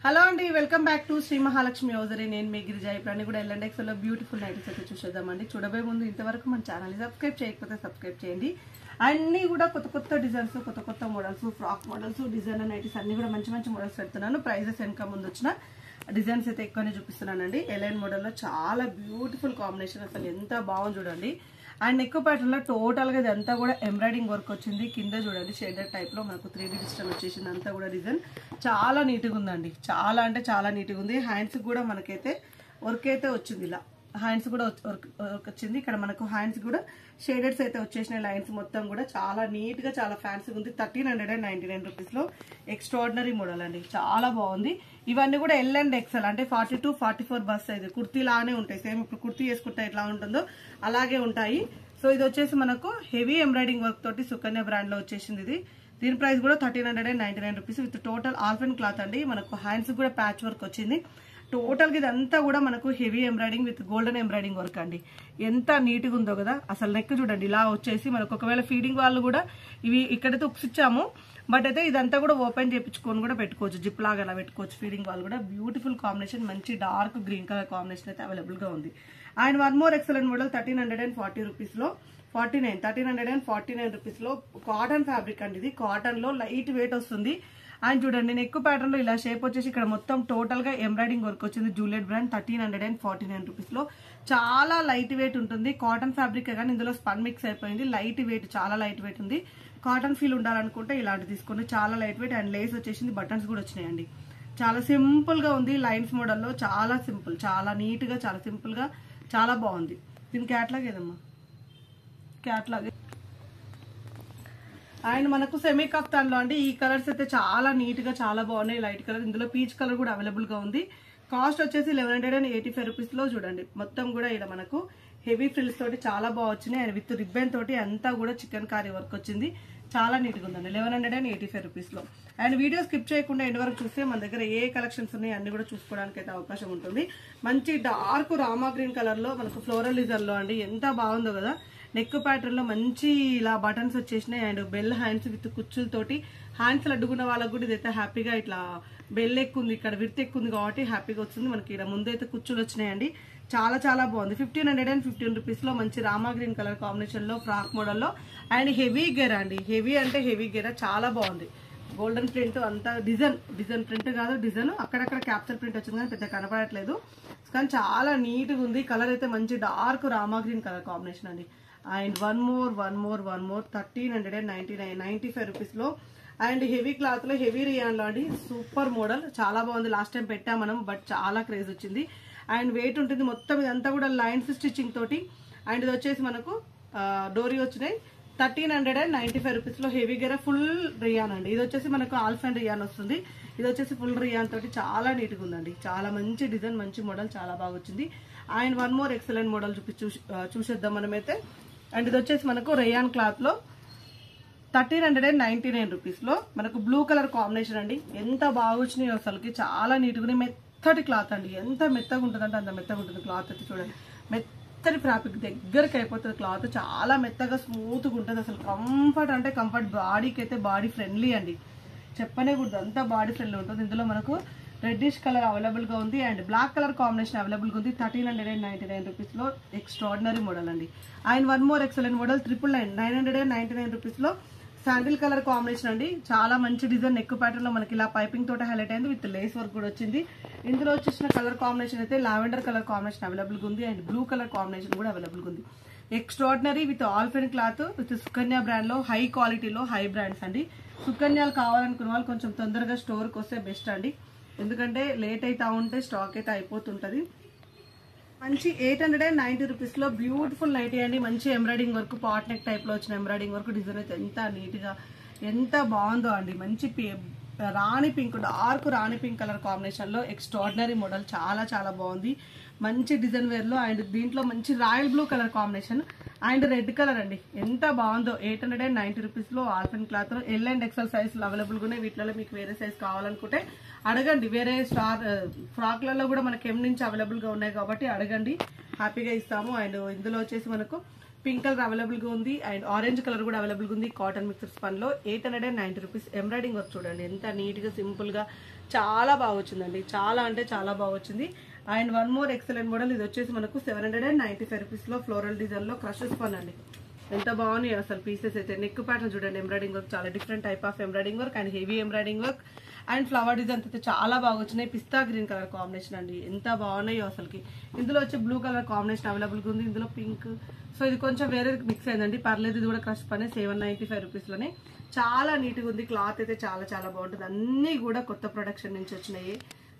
Hello అండి, welcome back to Shri Mahalakshmi hosiery. నేను మీ గిరిజ. ఇప్పుడు కూడా ఎల్ఎండెక్స్ లో బ్యూటిఫుల్ నైటీస్ అయితే చూసేద్దామండి. చూడబోయే ముందు ఇంతవరకు మన ఛానల్ సబ్స్క్రైబ్ చేయకపోతే సబ్స్క్రైబ్ చేయండి. అన్ని కూడా కొత్త కొత్త డిజైన్స్, కొత్త కొత్త models, frock models, designer nighties అన్ని కూడా మంచి మంచి మోడల్స్ పెడుతున్నాను. ప్రైజెస్ వెనక ముందు వచ్చిన డిజైన్స్ అయితే ఎక్కువనే చూపిస్తున్నానండి. ఎలైన్ మోడల్ లో చాలా బ్యూటిఫుల్ కాంబినేషన్, అసలు ఎంత బాగుంది చూడండి. అండ్ నెక్ ప్యాటర్న్ లో టోటల్ గా ఇదంతా కూడా ఎంబ్రాయిడింగ్ వర్క్ వచ్చింది. కింద చూడండి షేడెడ్ టైప్ లో మనకు 3D డిజిటల్ వచ్చేసింది. అంతా కూడా డిజైన్ చాలా నీట్ గా ఉందండి. చాలా అంటే చాలా నీట్ గా ఉంది. హ్యాండ్స్ కూడా మనకైతే వర్క్ అయితే వచ్చింది. ఇలా హ్యాండ్స్ కూడా వర్క్ వచ్చింది. ఇక్కడ మనకు హ్యాండ్స్ కూడా షేడెడ్స్ అయితే వచ్చేసినాయి. లైన్స్ మొత్తం కూడా చాలా నీట్ గా చాలా ఫ్యాన్సీగా ఉంది. 1399 రూపీస్ లో ఎక్స్ట్రాడినరీ మోడల్ అండి. చాలా బాగుంది. ఇవన్నీ కూడా ఎల్ అండ్ ఎక్సెల్ అంటే 42, 44 బస్ సైజ్ కుర్తీ లానే ఉంటాయి. సేమ్ ఇప్పుడు కుర్తీ వేసుకుంటే ఎట్లా ఉంటుందో అలాగే ఉంటాయి. సో ఇది వచ్చేసి మనకు హెవీ ఎంబ్రాయిడింగ్ వర్క్ తోటి సుకన్య బ్రాండ్ లో వచ్చేసింది. ఇది దీని ప్రైస్ కూడా 1399 రూపీస్ విత్ టోటల్ ఆల్ఫెన్ క్లాత్ అండి. మనకు హ్యాండ్స్ కూడా ప్యాచ్ వర్క్ వచ్చింది. టోటల్ గా ఇదంతా కూడా మనకు heavy embroidering with golden embroidering work అండి. ఎంత నీట్ గా ఉందో కదా. అసలు నెక్ చూడండి ఇలా వచ్చేసి మనకు ఒకవేళ ఫీడింగ్ వాళ్ళు కూడా ఇవి ఇక్కడైతే ఉక్స్ ఇచ్చాము. బట్ అయితే ఇదంతా కూడా ఓపెన్ చేయించుకొని కూడా పెట్టుకోవచ్చు. జిప్ లాగా అలా పెట్టుకోవచ్చు. ఫీడింగ్ వాళ్ళు కూడా బ్యూటిఫుల్ కాంబినేషన్, మంచి డార్క్ గ్రీన్ కలర్ కాంబినేషన్ అయితే అవైలబుల్ గా ఉంది. And one more excellent model 1340 rupees లో 1349 రూపీస్ లో కాటన్ ఫ్యాబ్రిక్ అండి. ఇది కాటన్ లో లైట్ వెయిట్ వస్తుంది. అండ్ చూడండి నెక్ ప్యాటర్న్ లో ఇలా షేప్ వచ్చేసి ఇక్కడ మొత్తం టోటల్ గా ఎంబ్రాయిడింగ్ వర్క్ వచ్చింది. జూలియట్ బ్రాండ్ 1349 రూపీస్ లో చాలా లైట్ వెయిట్ ఉంటుంది. కాటన్ ఫ్యాబ్రిక్ కానీ ఇందులో స్పన్ మిక్స్ అయిపోయింది. లైట్ వెయిట్, చాలా లైట్ వెయిట్ ఉంది. కాటన్ ఫీల్ ఉండాలనుకుంటే ఇలాంటి తీసుకోండి. చాలా లైట్ వెయిట్ అండ్ లేస్ వచ్చేసింది. బటన్స్ కూడా వచ్చినాయండి. చాలా సింపుల్ గా ఉంది. లైన్స్ మోడల్లో చాలా సింపుల్, చాలా నీట్ గా, చాలా సింపుల్ గా చాలా బాగుంది. దీని క్యాట్లాగ్ ఏదమ్మా, క్యాట్లాగ్. అండ్ మనకు సెమీ కఫ్తాన్ లో అండి. ఈ కలర్స్ అయితే చాలా నీట్ గా చాలా బాగున్నాయి. లైట్ కలర్, ఇందులో పీచ్ కలర్ కూడా అవైలబుల్ గా ఉంది. కాస్ట్ వచ్చేసి 1185 రూపీస్ లో చూడండి. మొత్తం కూడా ఇలా మనకు హెవీ ఫ్రిల్స్ తోటి చాలా బాగా వచ్చినాయి. అండ్ విత్ రిబ్బన్ తోటి అంతా కూడా చికెన్ కారీ వర్క్ వచ్చింది. చాలా నీట్ గా ఉందండి. 1185 రూపీస్ లో. అండ్ వీడియో స్కిప్ చేయకుండా ఎండ్ వరకు చూస్తే మన దగ్గర ఏ కలెక్షన్స్ ఉన్నాయి అన్ని కూడా చూసుకోవడానికి అయితే అవకాశం ఉంటుంది. మంచి డార్క్ రామా గ్రీన్ కలర్ లో మనకు ఫ్లోరల్ డిజైన్ లో అండి. ఎంత బాగుందో కదా. నెక్ ప్యాటర్న్ లో మంచి ఇలా బటన్స్ వచ్చేసినాయి. అండ్ బెల్ హ్యాండ్స్ విత్ కుచ్చులతోటి. హ్యాండ్స్ అడ్డుకున్న వాళ్ళకు కూడా ఇదైతే హ్యాపీగా ఇట్లా బెల్ ఎక్కుంది, ఇక్కడ విర్త్ ఎక్కుంది కాబట్టి హ్యాపీగా వస్తుంది. మనకి ఇక్కడ ముందైతే కుచ్చులు వచ్చినాయండి. చాలా చాలా బాగుంది. 1515 రూపీస్ లో మంచి రామా గ్రీన్ కలర్ కాంబినేషన్ లో ఫ్రాక్ మోడల్ లో. అండ్ హెవీ గెర అండి. హెవీ అంటే హెవీ గెర చాలా బాగుంది. గోల్డెన్ ప్రింట్ అంతా డిజైన్ ప్రింట్ కాదు, డిజైన్ అక్కడక్కడ క్యాప్చర్ ప్రింట్ వచ్చింది కానీ పెద్ద కనపడట్లేదు. కానీ చాలా నీట్ గా ఉంది. కలర్ అయితే మంచి dark Rama green colour combination అండి. అండ్ వన్ మోర్ 1395 రూపీస్ లో. అండ్ హెవీ క్లాత్ లో హెవీ రియాన్ లో అండి. సూపర్ మోడల్, చాలా బాగుంది. లాస్ట్ టైం పెట్టాం మనం, బట్ చాలా క్రేజ్ వచ్చింది. అండ్ వెయిట్ ఉంటుంది. మొత్తం ఇదంతా కూడా లైన్స్ స్టిచ్చింగ్ తోటి. అండ్ ఇది వచ్చేసి మనకు డోరీ వచ్చినాయి. 1395 రూపీస్ లో హెవీ గెర ఫుల్ రియాన్ అండి. ఇది వచ్చేసి మనకు ఆల్ఫెన్ రియాన్ వస్తుంది. ఇది వచ్చేసి ఫుల్ రియాన్ తోటి చాలా నీట్ గా ఉందండి. చాలా మంచి డిజైన్, మంచి మోడల్, చాలా బాగా వచ్చింది. And one more excellent model చూసేద్దాం మనమైతే. అండ్ ఇది వచ్చేసి మనకు రేయాన్ క్లాత్ లో 1399 రూపీస్ లో మనకు బ్లూ కలర్ కాంబినేషన్ అండి. ఎంత బాగా వచ్చినాయి అసలుకి, చాలా నీట్ గా. మెత్తటి క్లాత్ అండి. ఎంత మెత్తగా ఉంటుంది అంటే అంత మెత్తగా ఉంటుంది క్లాత్ అయితే. చూడండి మెత్తటి ఫ్యాబ్రిక్ దగ్గరికి అయిపోతుంది క్లాత్. చాలా మెత్తగా స్మూత్ గా ఉంటుంది. అసలు కంఫర్ట్ అంటే కంఫర్ట్. బాడీకి అయితే బాడీ ఫ్రెండ్లీ అండి, చెప్పనే కూడదు. అంతా బాడీ ఫ్రెండ్లీ ఉంటుంది. ఇందులో మనకు రెడ్డిష్ కలర్ అవైలబుల్ గా ఉంది. And black colour combination available గా ఉంది. 1399 రూపీస్ లో ఎక్స్ట్రాడినరీ మోడల్ అండి. And one more excellent model 999 rupees లో శాండిల్ కలర్ కాంబినేషన్ అండి. చాలా మంచి డిజైన్. నెక్ ప్యాటర్న్ లో మనకి ఇలా పైపింగ్ తోట హైలైట్ అయింది. విత్ లేస్ వర్క్ కూడా వచ్చింది. ఇందులో వచ్చేసిన కలర్ కాంబినేషన్ అయితే లావెండర్ కలర్ కాంబినేషన్ అవైలబుల్ గా ఉంది. అండ్ బ్లూ కలర్ కాంబినేషన్ కూడా అవైలబుల్ గా ఉంది. ఎక్స్ట్రాడినరీ విత్ ఆల్ఫెన్ క్లాత్ విత్ సుకన్య బ్రాండ్ లో హై క్వాలిటీలో హై బ్రాండ్స్ అండి. సుకన్యాలు కావాలనుకున్న వాళ్ళు కొంచెం తొందరగా స్టోర్కి వస్తే బెస్ట్ అండి. ఎందుకంటే లేట్ అవుతా ఉంటే స్టాక్ అయితే అయిపోతుంటది. మంచి 890 రూపీస్ లో బ్యూటిఫుల్ నైటీ అండి. మంచి embroidering work, pot neck type లో వచ్చిన ఎంబ్రాయిడింగ్ వర్క్. డిజైన్ అయితే ఎంత నీట్ గా ఎంత బాగుందో అండి. మంచి రాణి పింక్, డార్క్ రాణి పింక్ కలర్ కాంబినేషన్ లో ఎక్స్ట్రాడినరీ మోడల్. చాలా చాలా బాగుంది. మంచి డిజైన్ వేర్ లో. అండ్ దీంట్లో మంచి royal blue colour combination and red colour అండి. ఎంత బాగుందో. 890 రూపీస్ లో ఆల్ఫెన్ క్లాత్ లో L and XL size available గా ఉన్నాయి. వీటిలో మీకు వేరే సైజ్ కావాలనుకుంటే అడగండి. వేరే ఫ్రాక్లలో కూడా మనకి ఎం నుంచి అవైలబుల్ గా ఉన్నాయి కాబట్టి అడగండి, హ్యాపీగా ఇస్తాము. అండ్ ఇందులో వచ్చేసి మనకు పింక్ కలర్ అవైలబుల్ గా ఉంది. అండ్ ఆరెంజ్ కలర్ కూడా అవైలబుల్ గా ఉంది. కాటన్ మిక్సర్ స్పన్ లో 890 రూపీస్. ఎంబ్రాయిడింగ్ వర్క్ చూడండి ఎంత నీట్ గా సింపుల్ గా చాలా బాగా వచ్చిందండి, చాలా అంటే చాలా బాగా వచ్చింది. And one more excellent model, ఇది వచ్చేసి మనకు 795 రూపీస్ లో ఫ్లోరల్ డిజైన్ లో క్రషెస్ పన్ అండి. ఎంత బాగున్నాయి అసలు పీసెస్ అయితే. నెక్ ప్యాటర్న్ చూడండి, ఎంబ్రాయిడింగ్ వర్క్, చాలా different type of embroidering work and heavy embroidering work and flower designs అయితే చాలా బాగా వచ్చినాయి. పిస్తా గ్రీన్ కలర్ కాంబినేషన్ అండి, ఎంత బాగున్నాయో అసలుకి. ఇందులో వచ్చి బ్లూ కలర్ కాంబినేషన్ అవైలబుల్గా ఉంది, ఇందులో పింక్. సో ఇది కొంచెం వేరే మిక్స్ అయిందండి, పర్లేదు. ఇది కూడా క్రష్ పనే 795 రూపీస్లోనే. చాలా నీట్గా ఉంది, క్లాత్ అయితే చాలా చాలా బాగుంటుంది. అన్నీ కూడా కొత్త ప్రొడక్షన్ నుంచి వచ్చినాయి,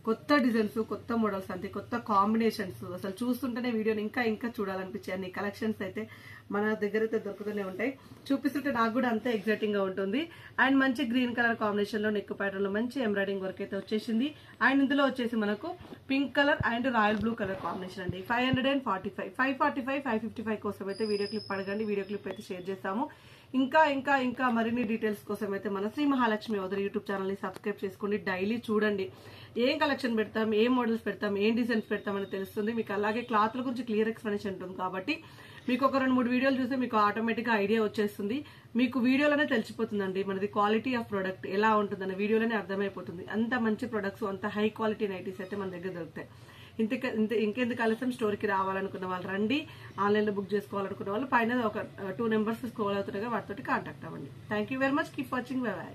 కొత్త డిజైన్స్, కొత్త మోడల్స్, అంతే కొత్త కాంబినేషన్స్. అసలు చూస్తుంటేనే వీడియోని ఇంకా ఇంకా చూడాలనిపించాయి. అన్ని కలెక్షన్స్ అయితే మన దగ్గర అయితే దొరుకుతూనే ఉంటాయి. చూపిస్తుంటే నాకు కూడా అంతే ఎగ్జైటింగ్ గా ఉంటుంది. అండ్ మంచి గ్రీన్ కలర్ కాంబినేషన్ లో నెక్ ప్యాటర్న్ లో మంచి ఎంబ్రాయిడింగ్ వర్క్ అయితే వచ్చేసింది. అండ్ ఇందులో వచ్చేసి మనకు pink colour and royal blue colour combination అండి. 545, 545, 555 కోసం అయితే వీడియో క్లిప్ అడగండి, వీడియో క్లిప్ అయితే షేర్ చేస్తాము. ఇంకా ఇంకా ఇంకా మరిన్ని డీటెయిల్స్ కోసం అయితే మన శ్రీ మహాలక్ష్మి యోధరి యూట్యూబ్ ఛానల్ ని సబ్స్క్రైబ్ చేసుకోండి. డైలీ చూడండి ఏం కలెక్షన్ పెడతాం, ఏం మోడల్స్ పెడతాం, ఏం డిజైన్స్ పెడతామని తెలుస్తుంది మీకు. అలాగే క్లాత్ల గురించి క్లియర్ ఎక్స్ప్లెనేషన్ ఉంటుంది కాబట్టి మీకు ఒక 2-3 వీడియోలు చూస్తే మీకు ఆటోమేటిక్ గా ఐడియా వచ్చేస్తుంది. మీకు వీడియోలోనే తెలిసిపోతుందండి మనది క్వాలిటీ ఆఫ్ ప్రొడక్ట్ ఎలా ఉంటుందని, వీడియోలోనే అర్థమైపోతుంది. అంత మంచి ప్రొడక్ట్స్, అంత హై క్వాలిటీ నైటీస్ అయితే మన దగ్గర దొరుకుతాయి. ఇంకెందుకు ఆలస్యం, స్టోర్కి రావాలనుకున్న వాళ్ళు రండి, ఆన్లైన్ లో బుక్ చేసుకోవాలనుకున్న వాళ్ళు పైన ఒక 2 నెంబర్స్ స్క్రోల్ అవుతుండగా వాటితో కాంటాక్ట్ అవ్వండి. Thank you very much, keep watching, by by.